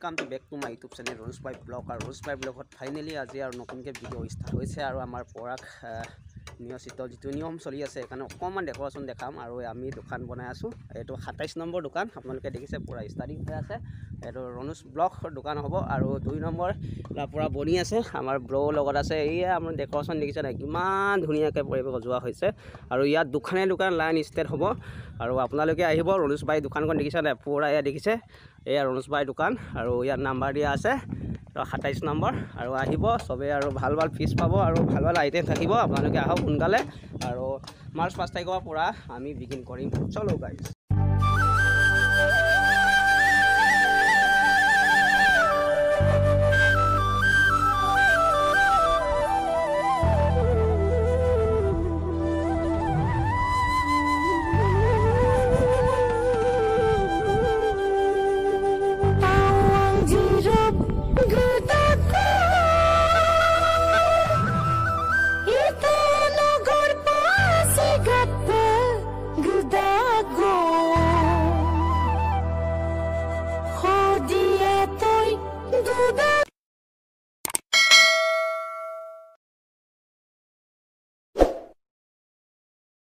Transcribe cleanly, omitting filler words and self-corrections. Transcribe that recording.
Welcome to back to my YouTube channel Ronos Bhai Blog আৰু Ronos Bhai Blog finally আজি আৰু নতুনকৈ video' start হৈছে আৰু আমাৰ পৰাক নিয়মিত যিটো নিয়ম চলি আছে সেইকাৰণে অকণমান ডেকৰেশ্যন দেখাম আৰু আমি দোকান বনাই আছোঁ এইটো 27 নম্বৰ দোকান আপোনালোকে দেখিছে পুৰা ষ্টাৰ্টিং হৈ আছে এইটো Ronos Blog দোকান হ'ব আৰু 2 নম্বৰ পুৰা বনি আছে আমাৰ ব্ৰ লগত আছে এয়া আমাৰ ডেকৰেশ্যন দেখিছে না কিমান ধুনীয়াকৈ পৰিৱেশ সজোৱা হৈছে আৰু ইয়াত দোকান লাইন ষ্টেট হ'ব আৰু আপোনালোকে আহিব Ronos Bhai দোকানখন দেখিছে না পুৰা এয়া দেখিছে এয়া Ronos Bhai দোকান আৰু ইয়াত নাম্বাৰ দিয়া আছে 27 নম্বৰ আৰু আহিব সবে আৰু ভাল ফিস পাব আৰু ভাল আইটেম থাকিব আপোনালোকে আহক সোনকালে আৰু মাৰ্চ 5 তাৰিখৰ পৰা আমি বিগিন কৰিম চলো গাইস